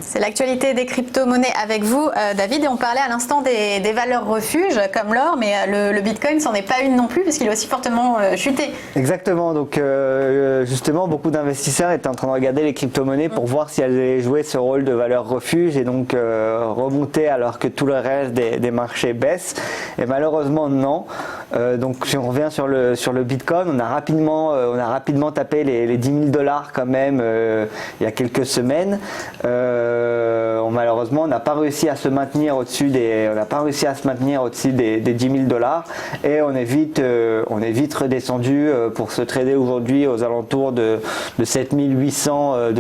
C'est l'actualité des crypto-monnaies avec vous, David, et on parlait à l'instant des valeurs refuges comme l'or, mais le Bitcoin c'en est pas une non plus puisqu'il a aussi fortement chuté. Exactement, donc justement beaucoup d'investisseurs étaient en train de regarder les crypto-monnaies pour voir si elles allaient jouer ce rôle de valeur refuge et donc remonter alors que tout le reste des marchés baisse, et malheureusement non. Donc si on revient sur le Bitcoin, on a rapidement tapé les 10 000 $ quand même il y a quelques semaines. Malheureusement, on n'a pas réussi à se maintenir au-dessus des 10 000 $ et on est vite redescendu pour se trader aujourd'hui aux alentours de 7 800 $.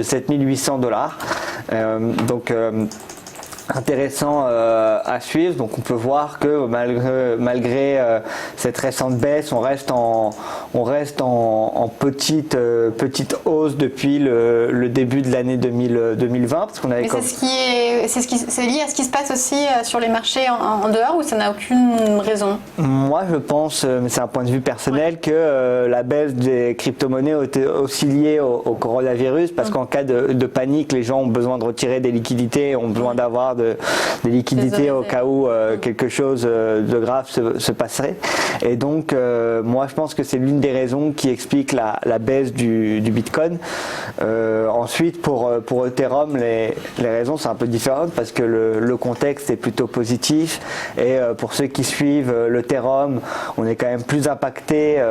Donc intéressant à suivre. Donc on peut voir que malgré cette récente baisse, on reste en petite hausse depuis le début de l'année 2020 parce qu'on avait. Mais c'est lié à ce qui se passe aussi sur les marchés en dehors, ou ça n'a aucune raison? Moi je pense, mais c'est un point de vue personnel, que la baisse des crypto-monnaies était aussi liée au coronavirus, parce qu'en cas de panique, les gens ont besoin de retirer des liquidités, ont besoin d'avoir des liquidités au cas où quelque chose de grave se passerait. Et donc moi je pense que c'est l'une des raisons qui explique la baisse du Bitcoin. Ensuite pour Ethereum, les raisons sont un peu différentes parce que le contexte est plutôt positif, et pour ceux qui suivent l'Ethereum, on est quand même plus impacté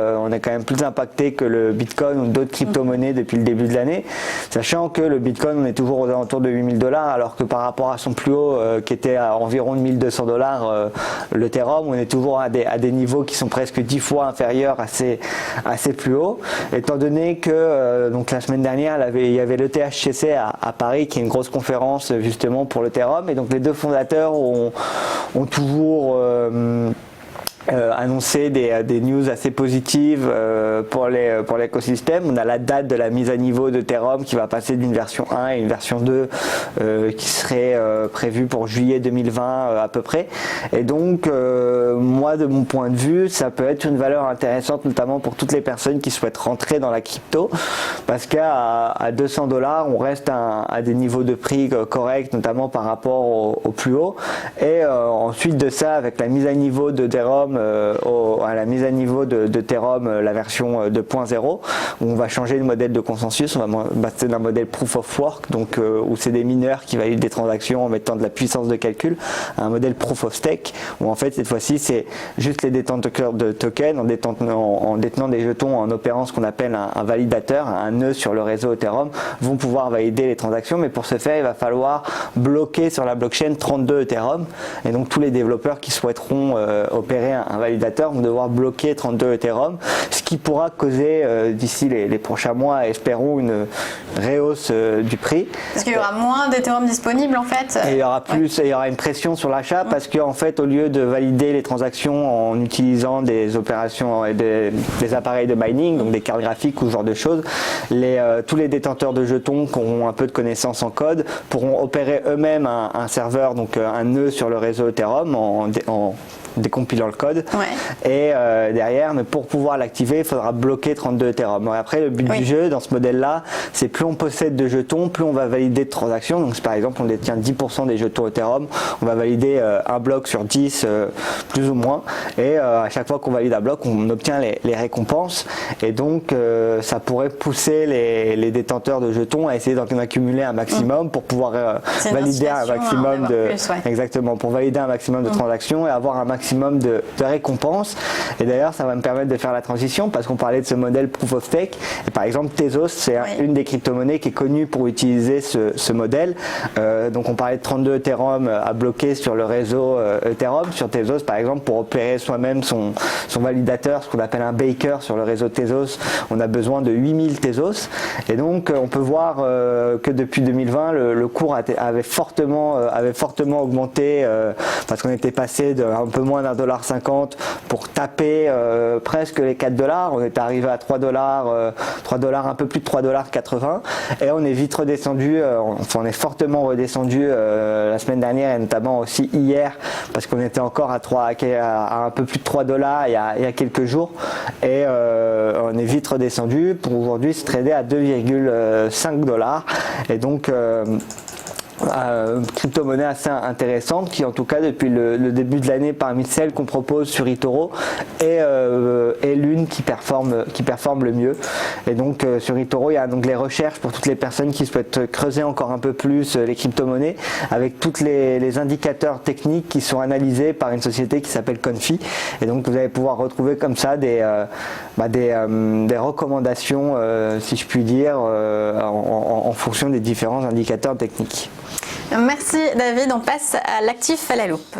que le Bitcoin ou d'autres crypto-monnaies depuis le début de l'année, sachant que le Bitcoin, on est toujours aux alentours de 8 000 $, alors que par rapport à son plus haut qui était à environ 1 200 $, l'Ethereum, on est toujours à des niveaux qui sont presque 10 fois inférieurs à ces plus hauts, étant donné que donc la semaine dernière il y avait le THCC à Paris, qui est une grosse conférence justement pour l'Ethereum, et donc les deux fondateurs ont toujours annoncer des news assez positives pour l'écosystème. On a la date de la mise à niveau d'Ethereum qui va passer d'une version 1 à une version 2 qui serait prévue pour juillet 2020 à peu près. Et donc moi, de mon point de vue, ça peut être une valeur intéressante, notamment pour toutes les personnes qui souhaitent rentrer dans la crypto, parce qu'à 200 $, on reste à des niveaux de prix corrects, notamment par rapport au plus haut. Et ensuite de ça, avec la mise à niveau d'Ethereum, à la mise à niveau d'Ethereum, la version 2.0, où on va changer le modèle de consensus, on va passer d'un modèle proof of work, donc où c'est des mineurs qui valident des transactions en mettant de la puissance de calcul, à un modèle proof of stake, où en fait cette fois-ci c'est juste les détenteurs de tokens en détenant des jetons, en opérant ce qu'on appelle un validateur, un nœud sur le réseau Ethereum, vont pouvoir valider les transactions. Mais pour ce faire, il va falloir bloquer sur la blockchain 32 Ethereum, et donc tous les développeurs qui souhaiteront opérer un validateur vont devoir bloquer 32 Ethereum, ce qui pourra causer d'ici les prochains mois, espérons, une rehausse du prix. Parce qu'il y aura moins d'Ethereum disponibles en fait. Et il y aura il y aura une pression sur l'achat, parce qu'en fait, au lieu de valider les transactions en utilisant des opérations et des appareils de mining, donc des cartes graphiques ou ce genre de choses, tous les détenteurs de jetons qui auront un peu de connaissances en code pourront opérer eux-mêmes un serveur, donc un nœud sur le réseau Ethereum en décompilant le code, et derrière, mais pour pouvoir l'activer, il faudra bloquer 32 Ethereum. Après, le but du jeu dans ce modèle-là, c'est plus on possède de jetons, plus on va valider de transactions. Donc, si par exemple on détient 10% des jetons Ethereum, on va valider un bloc sur 10, plus ou moins, et à chaque fois qu'on valide un bloc, on obtient les récompenses, et donc ça pourrait pousser les détenteurs de jetons à essayer d'en accumuler un maximum pour pouvoir valider un maximum exactement, pour valider un maximum de transactions et avoir un maximum de récompenses. Et d'ailleurs, ça va me permettre de faire la transition, parce qu'on parlait de ce modèle proof of stake, et par exemple Tezos, c'est une des crypto-monnaies qui est connue pour utiliser ce modèle. Donc on parlait de 32 Ethereum à bloquer sur le réseau Ethereum. Sur Tezos par exemple, pour opérer soi-même son validateur, ce qu'on appelle un baker sur le réseau Tezos, on a besoin de 8000 Tezos. Et donc on peut voir que depuis 2020, le cours avait fortement augmenté, parce qu'on était passé de un peu moins d'1,50 $ pour taper presque les 4 $. On est arrivé à 3 $, un peu plus de 3,80 $, et on est vite redescendu, on est fortement redescendu la semaine dernière, et notamment aussi hier, parce qu'on était encore à un peu plus de 3 $ il y a quelques jours, et on est vite redescendu pour aujourd'hui se trader à 2,5 $. Et donc crypto-monnaie assez intéressante qui en tout cas depuis le début de l'année parmi celles qu'on propose sur eToro est l'une qui performe le mieux. Et donc sur eToro il y a donc les recherches pour toutes les personnes qui souhaitent creuser encore un peu plus les crypto-monnaies avec tous les indicateurs techniques qui sont analysés par une société qui s'appelle Confi. Et donc vous allez pouvoir retrouver comme ça des recommandations si je puis dire en fonction des différents indicateurs techniques. Merci David, on passe à l'actif à la loupe.